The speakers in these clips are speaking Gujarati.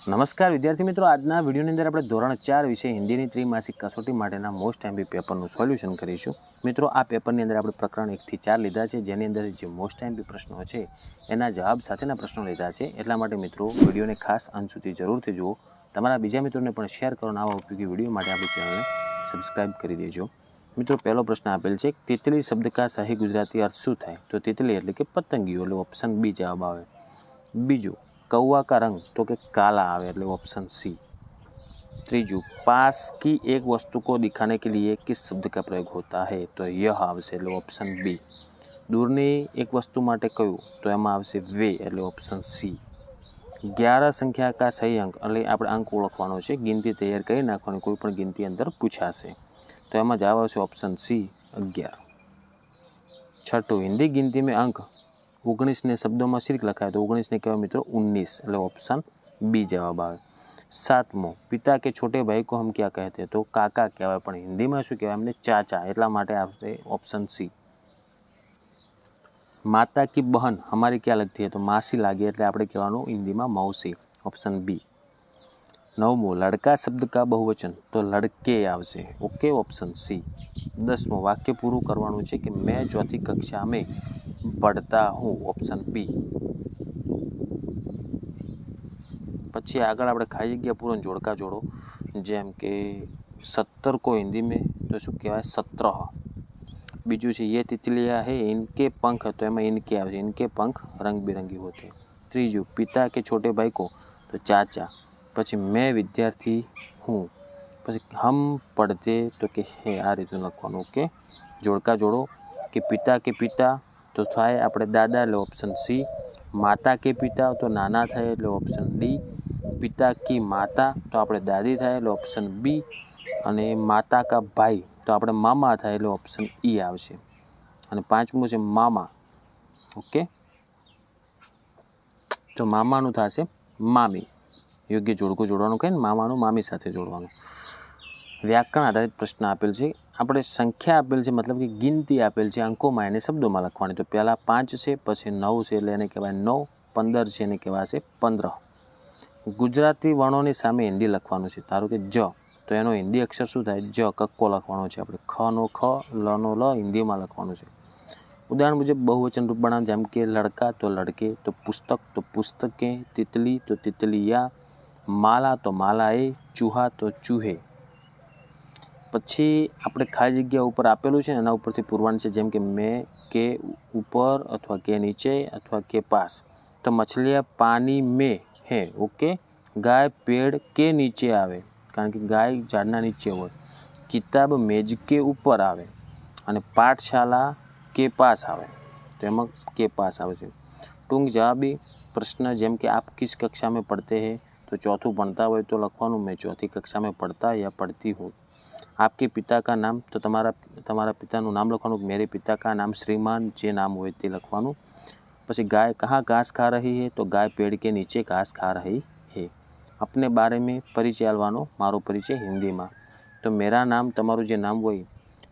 નમસ્કાર વિદ્યાર્થી મિત્રો, આજના વિડીયોની અંદર આપણે ધોરણ 4 વિષય હિન્દીની ત્રિમાસિક કસોટી માટેના મોસ્ટ એમપી પેપરનું સોલ્યુશન કરીશું। મિત્રો, આ પેપરની અંદર આપણે પ્રકરણ 1 થી 4 લીધા છે, જેની અંદર જે મોસ્ટ એમપી પ્રશ્નો છે એના જવાબ સાથેના પ્રશ્નો લીધા છે। એટલા માટે મિત્રો વિડીયોને ખાસ અંત સુધી જરૂરથી જુઓ, તમારા બીજા મિત્રોને પણ શેર કરો અને આવા ઉપયોગી વિડીયો માટે આપણી ચેનલને સબસ્ક્રાઇબ કરી દેજો। મિત્રો, પહેલો પ્રશ્ન આપેલ છે, તિતલી શબ્દ કા સહી ગુજરાતી અર્થ શું થાય? તો તિતલી એટલે કે પતંગિયો, એટલે ઓપ્શન બી જવાબ આવે। બીજું, कौवा का रंग तो के काला आवे એટલે ऑप्शन सी। तीजू, पास की एक वस्तु को दिखाने के लिए किस शब्द का प्रयोग होता है? तो यह आवશે એટલે ऑप्शन बी। दूरनी एक वस्तु માટે કયું? તો એમાં આવશે વે એટલે ऑप्शन सी। 11 संख्या का सही अंक એટલે આપણે અંક ઓળખવાનો છે, ગિનતી તૈયાર કરી નાખવાની, કોઈ પણ ગિનતી અંદર પૂછાશે તો એમાં જવાબ આવશે ऑप्शन सी 11। छठो, हिंदी गिनती में अंक 19 ने शब्दों में शीर्क लखाए तो 19 ने कहेवाय मित्रों 19 એટલે ऑप्शन बी जवाब આવે। सातमो, पिता के छोटे भाई को हम क्या कहते हैं? तो काका कहेवाय, पण हिंदी में શું કહેવાય? એમને ચાચા, એટલા માટે આવશે ऑप्शन सी। माता की बहन हमारी क्या लगती है? तो मासी लागे, એટલે આપણે કહેવાનું હિન્દીમાં મૌસી, ऑप्शन बी। नवमो, लड़का शब्द का बहुवचन तो लड़के आवશે, ओके, ऑप्शन सी। 10मो, वाक्य पूરું કરવાનું છે કે मैं चौथी कक्षा में पढ़ता हूँ, ऑप्शन बी। પછી આગળ આપણે ખાલી જગ્યા પૂરો જોડકા જોડો, જેમ કે 17 को हिंदी में तो શું કહેવાય? 17। બીજું છે ये तितलियाँ है इनके पंख, तो એમાં इनके આવશે, इनके पंख रंग बिरंगी होते हैं। ત્રીજું, पिता के छोटे भाई को तो चाचा। પછી मैं विद्यार्थी हूँ, પછી हम पढ़ते तो કે હે, આ રીતનું લખવાનું, ઓકે। જોડકા જોડો કે पिता के पिता तो થાય આપણે દાદા એટલે ऑप्शन सी। माता के पिता तो નાના થાય એટલે ऑप्शन डी। पिता की माता तो આપણે દાદી થાય એટલે ऑप्शन बी। અને માતા કા ભાઈ તો આપણે મામા થાય એટલે ऑप्शन ई આવશે। અને પાંચમું છે મામા, ઓકે, તો મામાનું થશે મામી, યોગ્ય જોડકું જોડવાનું કહે ને, મામાનું મામી સાથે જોડવાનું। વ્યાકરણ આધારિત પ્રશ્ન આપેલ છે, આપણે સંખ્યા આપેલ છે, મતલબ કે ગિનતી આપેલ છે, અંકોમાં એને શબ્દોમાં લખવાની। તો પહેલાં 5 છે, પછી 9 છે એટલે એને કહેવાય 9, 15 છે એને કહેવાશે 15। ગુજરાતી વર્ણોની સામે હિન્દી લખવાનું છે, ધારો કે જ, તો એનો હિન્દી અક્ષર શું થાય? જ, કક્કો લખવાનો છે આપણે, ખનો ખ, લનો લ, હિન્દીમાં લખવાનું છે। ઉદાહરણ મુજબ બહુવચન રૂપ બનાવ, જેમ કે લડકા તો લડકે, તો પુસ્તક તો પુસ્તકે, તિતલી તો તિતલિયા, માલા તો માલાએ, ચૂહા તો ચૂહે। પછી આપણે ખાલી જગ્યા ઉપર આપેલું છે ને એના ઉપરથી પૂરવાનું છે, જેમ કે મેં કે ઉપર અથવા કે નીચે અથવા કે પાસ। તો મછલિયા પાણી में है, ओके। गाय पेड़ के नीचे आवे, कारण કે ગાય ઝાડના નીચે હોય। કિતાબ મેજ કે ઉપર આવે, અને પાઠશાલા કે પાસ આવે, તો એમાં કે પાસ આવશે। ટૂંક જવાબી પ્રશ્ન, જેમ કે આપ કિસ કક્ષા में पढ़ते हैं, તો ચોથું ભણતા હોય તો લખવાનું मैं चौथी कक्षा में पढ़ता या पढ़ती हूँ। आपके पिता का नाम, તો તમારા પિતાનું નામ લખવાનું, मेरे पिता का नाम श्रीमान, જે નામ હોય તે લખવાનું। પછી गाय कहाँ घास खा रही है, तो गाय पेड़ के नीचे घास खा रही है। अपने बारे में परिचय આલવાનો, મારો પરિચય હિન્દીમાં, તો मेरा नाम, તમારું જે નામ હોય,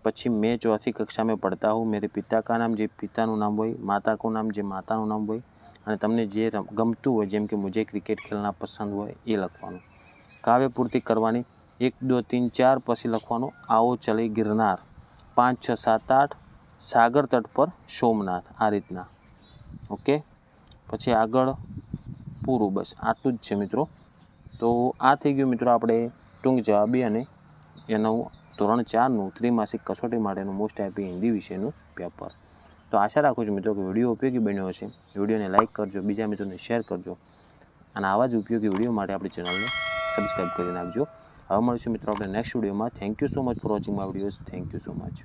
પછી मैं चौथी कक्षा में पढ़ता हूँ, मेरे पिता का नाम, જે પિતાનું નામ હોય, माता को नाम, જે માતાનું નામ હોય, અને તમને જે ગમતું હોય, જેમ કે मुझे क्रिकेट खेलना पसंद હોય એ લખવાનું। કાવ્ય પૂર્તિ કરવાની, 1 2 3 4 પછી લખવાનું आओ चले गिरनार, 5 6 7 8 સાગર તટ પર સોમનાથ, આ રીતના, ઓકે। પછી આગળ પૂરું, બસ આટલું જ છે મિત્રો। તો આ થઈ ગયું મિત્રો આપણે ટૂંક જવાબી અને એનું ધોરણ 4નું ત્રિમાસિક કસોટી માટેનું મોસ્ટ એમપી હિન્દી વિષયનું પેપર। તો આશા રાખું છું મિત્રો કે વિડીયો ઉપયોગી બન્યો હશે। વિડીયોને લાઇક કરજો, બીજા મિત્રોને શેર કરજો, અને આવા જ ઉપયોગી વિડીયો માટે આપણી ચેનલને સબસ્ક્રાઈબ કરી નાખજો। હવે મળીશું મિત્રો આપણે નેક્સ્ટ વિડીયોમાં। Thank you so much for watching my videos. Thank you so much.